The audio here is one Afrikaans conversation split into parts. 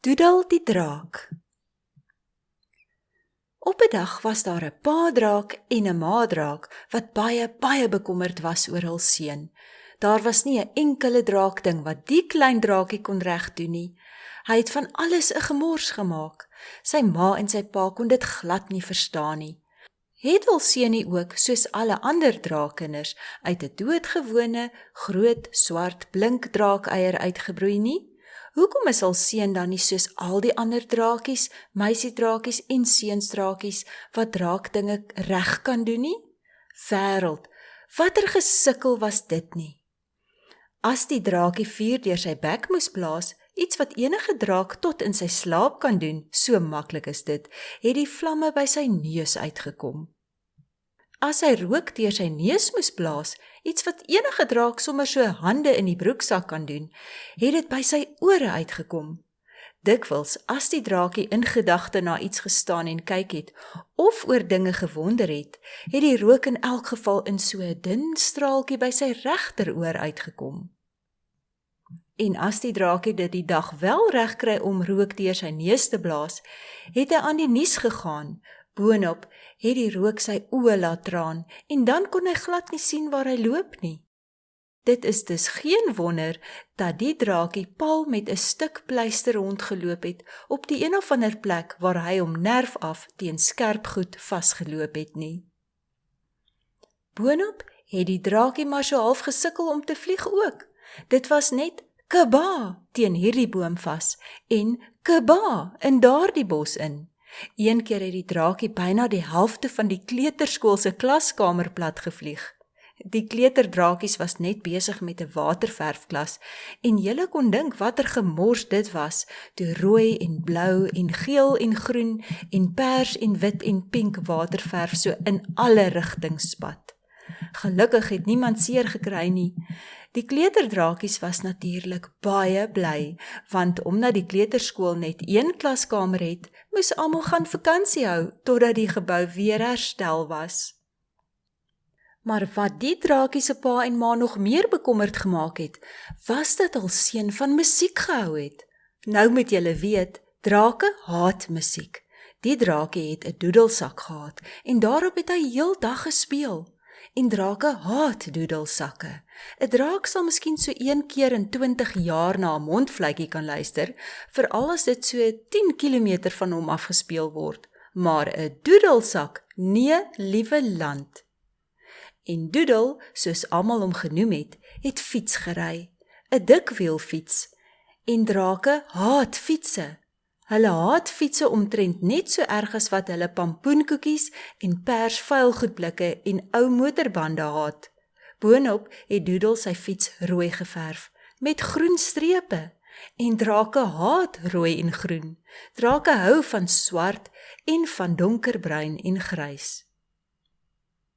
Doodle die draak. Op 'n dag was daar 'n pa-draak en 'n ma-draak wat baie bekommerd was oor hul seun. Daar was nie 'n enkele draakding wat die klein draakie kon regdoen nie. Hy het van alles 'n gemors gemaak. Sy ma en sy pa kon dit glad nie verstaan nie. Het hul seun nie ook, soos alle ander draakkinders, uit 'n doodgewone, groot, swart, blink draakeier uitgebroei nie? Hoekom is hul seun dan nie soos al die ander draakies, meisiedraakies en seunsdraakies wat draakdinge reg kan doen nie? Wêreld, watter gesukkel was dit nie? As die draakie vuur deur sy bek moes blaas, iets wat enige draak tot in sy slaap kan doen, so maklik is dit, het die vlamme by sy neus uitgekom. As hy rook deur sy neus moes blaas, iets wat enige draak sommer so hande in die broeksak kan doen, het dit by sy ore uitgekom. Dikwels, as die draakie in gedagte na iets gestaan en kyk het, of oor dinge gewonder het die rook in elk geval in so 'n dun straaltjie by sy regteroor uitgekom. En as die draakie dit die dag wel reg kry om rook deur sy neus te blaas, het hy aan die nuus gegaan. Boonop het die rook sy oë laat traan en dan kon hy glad nie sien waar hy loop nie. Dit is dus geen wonder dat die draakie pal met 'n stuk pleister rondgeloop het op die een of ander plek waar hy hom nerf af teen skerp goed vasgeloop het nie. Boonop het die draakie maar so half gesukkel om te vlieg ook. Dit was net kaba teen hierdie boom vas en kaba in daardie bos in. Een keer het die draakie byna die helfte van die kleuterskool se klaskamer plat gevlieg. Die kleuterdraakies was net besig met 'n waterverfklas en julle kon dink watter gemors dit was, toe rooi en blou en geel en groen en pers en wit en pink waterverf so in alle rigtings spat. Gelukkig het niemand seer gekry nie. Die kleuterdraakies was natuurlik baie bly, want omdat die kleuterskool net een klaskamer het, moes almal gaan vakansie hou totdat die gebou weer herstel was. Maar wat die draakie se pa en ma nog meer bekommerd gemaak het, was dat hul seun van musiek gehou het. Nou moet julle weet, drake haat musiek. Die draakie het 'n doedelsak gehad en daarop het hy heeldag gespeel. En drake haat doedelsakke. 'n Draak sal miskien so een keer in 20 jaar na 'n mondvletjie kan luister, veral as dit so 10 kilometer van hom afgespeel word. Maar 'n doedelsak, nee, liewe land. En Doodle, soos almal hom genoem het fiets gery, 'n dikwielfiets. En drake haat fietsse. Hulle haat fietsse omtrent net so erg as wat hulle pampoenkoekies en pers vuilgoedblikke en ou motorbande haat. Boonop het Doodle sy fiets rooi geverf, met groen strepe. En drake haat rooi en groen. Drake hou van swart en van donkerbruin en grys.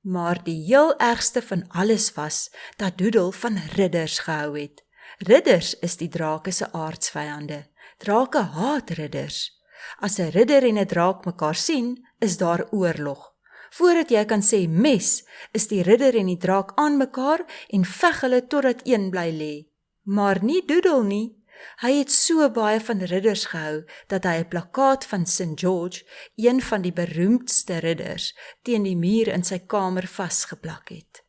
Maar die heel ergste van alles was, dat Doodle van ridders gehou het. Ridders is die drake se aardsvyande. Drake haat ridders. As 'n ridder en 'n draak mekaar sien, is daar oorlog. Voordat jy kan sê mes, is die ridder en die draak aan mekaar en veg hulle totdat een bly lê. Maar nie Doodle nie. Hy het so baie van ridders gehou, dat hy 'n plakkaat van St. George, een van die beroemdste ridders, teen die muur in sy kamer vasgeplak het.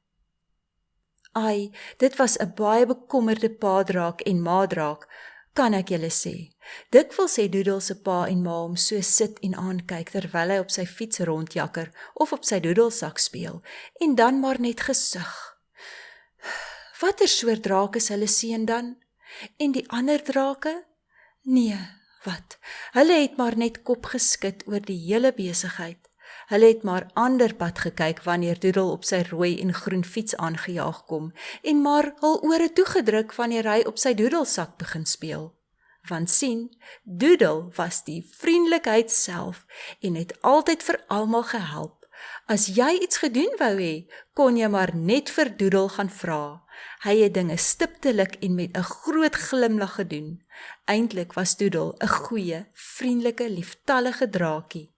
Ai, dit was 'n baie bekommerde pa-draak en ma-draak, kan ek julle sê. Dikwels sê Doodle se pa en ma hom so sit en aankyk terwyl hy op sy fiets rondjakker of op sy doedelsak speel, en dan maar net gesug. Watter soort draak is hulle seun dan? En die ander drake? Nee, wat? Hulle het maar net kop geskit oor die hele besigheid. Hulle het maar ander pad gekyk wanneer Doodle op sy rooi en groen fiets aangejaag kom, en maar hul ore toegedruk wanneer hy op sy doedelsak begin speel. Want sien, Doodle was die vriendelikheid self en het altyd vir almal gehelp. As jy iets gedoen wou hê, kon jy maar net vir Doodle gaan vra. Hy het dinge stiptelik en met 'n groot glimlag gedoen. Eintlik was Doodle 'n goeie, vriendelike, lieftallige draakie.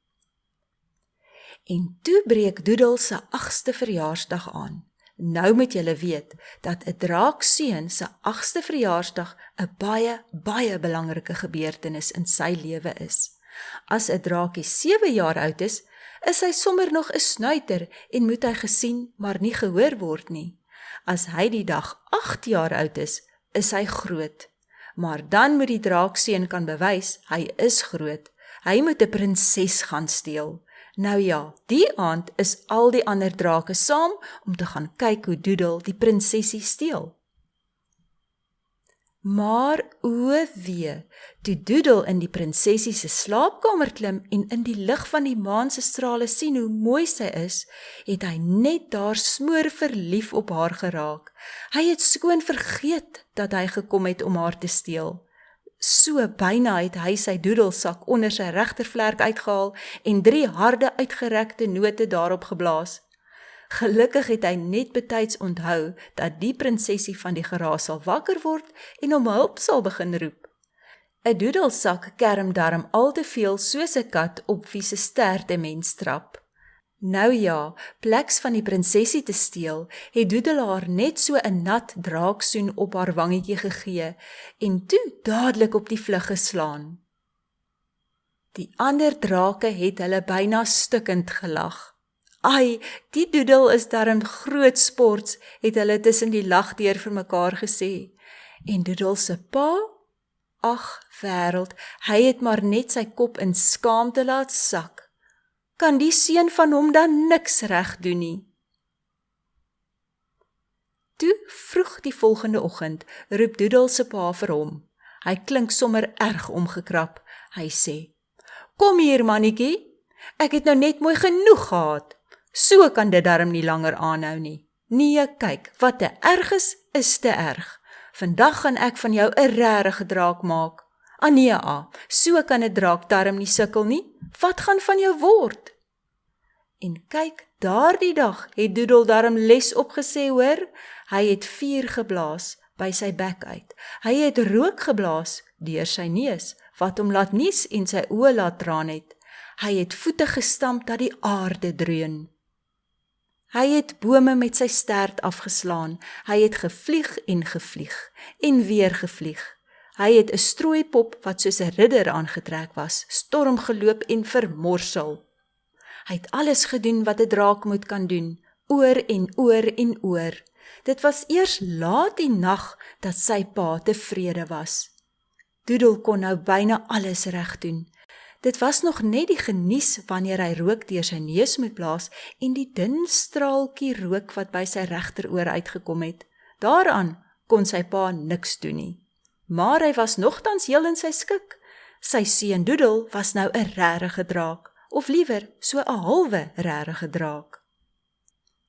En toe breek Doodle se 8ste verjaarsdag aan. Nou moet julle weet, dat 'n draakseun se 8ste verjaarsdag 'n baie belangrike gebeurtenis in sy lewe is. As 'n draakie 7 jaar oud is hy sommer nog 'n snuiter en moet hy gesien, maar nie gehoor word nie. As hy die dag 8 jaar oud is hy groot. Maar dan moet die draakseun kan bewys, hy is groot. Hy moet 'n prinses gaan steel. Nou ja, die aand is al die ander drake saam om te gaan kyk hoe Doodle die prinsesie steel. Maar o wee, toe Doodle in die prinsesie se slaapkamer klim en in die lig van die maan se strale sien hoe mooi sy is, het hy net daar smoor verlief op haar geraak. Hy het skoon vergeet dat hy gekom het om haar te steel. So byna het hy sy doedelsak onder sy regtervlerk uitgehaal en 3 harde uitgerekte note daarop geblaas. Gelukkig het hy net betyds onthou dat die prinsesie van die geraas sal wakker word en om hulp sal begin roep. 'n Doedelsak kerm darm al te veel soos 'n kat op wie se stert 'n mens trap. Nou ja, pleks van die prinsesie te steel, het Doodle haar net so 'n nat draaksoen op haar wangetjie gegee en toe dadelik op die vlug geslaan. Die ander drake het hulle byna stikkend gelag. Ai, die Doodle is darm groot sports, het hulle tussen die lag deur vir mekaar gesê. En Doodle se pa? Ag, wêreld, hy het maar net sy kop in skaamte laat sak. Kan die seun van hom dan niks reg doen nie? Toe vroeg die volgende oggend roep Doodle se pa vir hom. Hy klink sommer erg omgekrap. Hy sê: "Kom hier mannetjie, ek het nou net mooi genoeg gehad. So kan dit darm nie langer aanhou nie. Nee, kyk, wat te erg is te erg. Vandag gaan ek van jou 'n regte draak maak. Nee, so kan 'n draak darm nie sukkel nie. Wat gaan van jou word?" En kyk, daardie dag het Doodle darm les opgesê hoor. Hy het vuur geblaas by sy bek uit. Hy het rook geblaas deur sy neus, wat hom laat nies en sy oë laat traan het. Hy het voete gestamp dat die aarde dreun. Hy het bome met sy stert afgeslaan. Hy het gevlieg en weer gevlieg. Hy het 'n strooipop wat soos 'n ridder aangetrek was, stormgeloop en vermorsel. Hy het alles gedoen wat 'n draak moet kan doen, oor en oor en oor. Dit was eers laat die nag dat sy pa tevrede was. Doodle kon nou byna alles reg doen. Dit was nog net die genies wanneer hy rook deur sy neus moet blaas en die dun straaltjie rook wat by sy regteroor uitgekom het. Daaraan kon sy pa niks doen nie. Maar hy was nogtans heel in sy skik. Sy seun Doodle was nou 'n regte draak, of liewer so 'n halwe regte draak.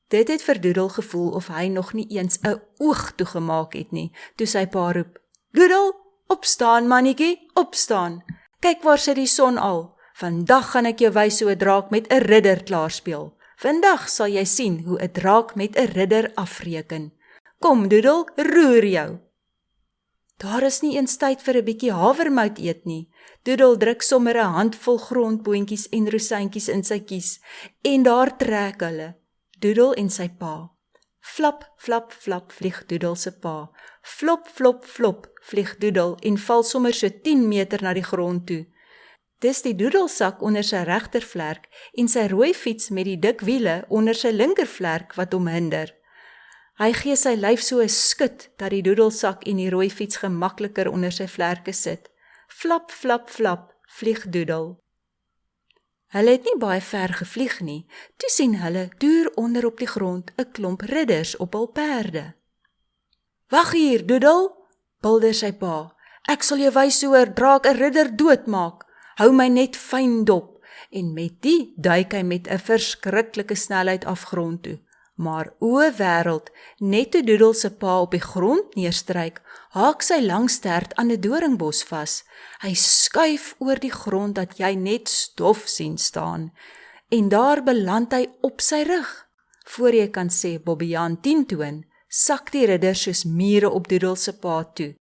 Dit het vir Doodle gevoel of hy nog nie eens 'n oog toegemaak het nie, toe sy pa roep: "Doodle, opstaan mannetjie, opstaan. Kyk waar sit die son al. Vandag gaan ek jou wys hoe 'n draak met 'n ridder klaarspeel. Vandag sal jy sien hoe 'n draak met 'n ridder afreken. Kom Doodle, roer jou." Daar is nie eens tyd vir 'n bietjie havermout eet nie. Doodle druk sommer 'n handvol grondboontjies en rosientjies in sy kies en daar trek hulle, Doodle en sy pa. Flap, flap, flap vlieg Doodle se pa. Flop, flop, flop vlieg Doodle en val sommer so 10 meter na die grond toe. Dis die doedelsak onder sy regtervlerk en sy rooi fiets met die dik wiele onder sy linkervlerk wat hom hinder. Hy gee sy lyf so 'n skud dat die doedelsak en die rooi fiets gemakliker onder sy vlerke sit. Flap, flap, flap vlieg Doodle. Hulle het nie baie ver gevlieg nie, toe sien hulle deur onder op die grond 'n klomp ridders op hul perde. "Wag hier, Doodle," bulder sy pa. "Ek sal jou wys hoe 'n draak 'n ridder doodmaak. Hou my net fyn dop." En met die duik hy met 'n verskriklike snelheid af grond toe. Maar o wêreld, net toe Doodle se pa op die grond neerstryk, haak sy lang stert aan 'n doringbos vas. Hy skuif oor die grond dat jy net stof sien staan. En daar beland hy op sy rug. Voor jy kan sê Bobbejaan 10 toon, sak die ridder soos mure op Doodle se pa toe.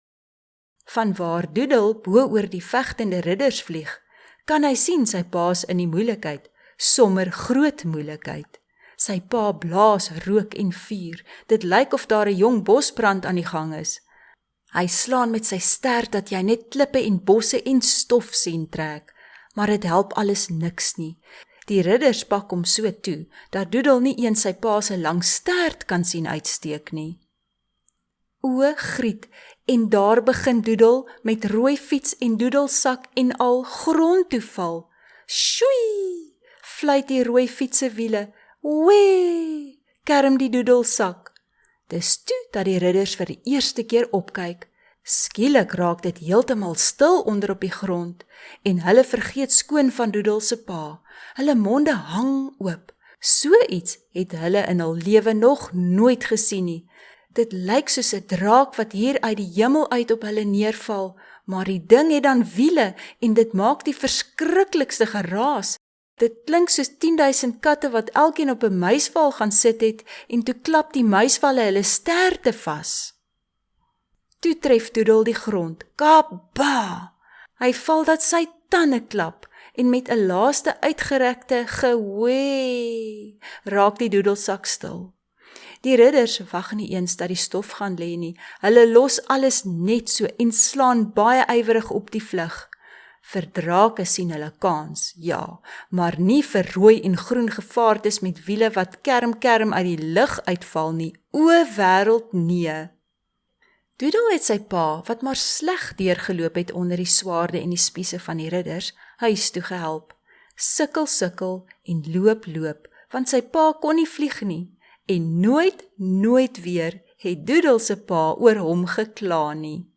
Vanwaar Doodle bo oor die vegtende ridders vlieg, kan hy sien sy pa's in die moeilikheid, sommer groot moeilikheid. Sy pa blaas rook en vuur. Dit lyk of daar 'n jong bosbrand aan die gang is. Hy slaan met sy stert dat jy net klippe en bosse en stof sien trek, maar dit help alles niks nie. Die ridders pak hom so toe, dat Doodle nie eens sy pa se lang stert kan sien uitsteek nie. O, Griet, en daar begin Doodle met rooi fiets en doedelsak en al grond toe val. Sjoei, fluit die rooi fiets se wiele. Wee, kerm die doedelsak. Dis toe dat die ridders vir die eerste keer opkyk. Skielik raak dit heeltemal stil onder op die grond en hulle vergeet skoon van Doodle se pa. Hulle monde hang oop. So iets het hulle in hul lewe nog nooit gesien nie. Dit lyk soos 'n draak wat hier uit die hemel uit op hulle neerval, maar die ding het dan wiele en dit maak die verskriklikste geraas. Dit klink soos 10.000 katte wat elkeen op 'n muisval gaan sit het en toe klap die muisvalle hulle sterte vas. Toe tref Doodle die grond. Kaba! Hy val dat sy tande klap en met 'n laaste uitgerekte gewee raak die doedelsak stil. Die ridders wag nie eens dat die stof gaan lê nie. Hulle los alles net so en slaan baie ywerig op die vlug. Vir drake sien hulle kans, ja, maar nie vir rooi en groen gevaartes met wiele wat kerm uit die lug uitval nie. O wêreld, nee. Doodle het sy pa, wat maar sleg deurgeloop het onder die swaarde en die spiese van die ridders, huis toe gehelp. Sukkel en loop, want sy pa kon nie vlieg nie. En nooit weer het Doodle se pa oor hom gekla nie.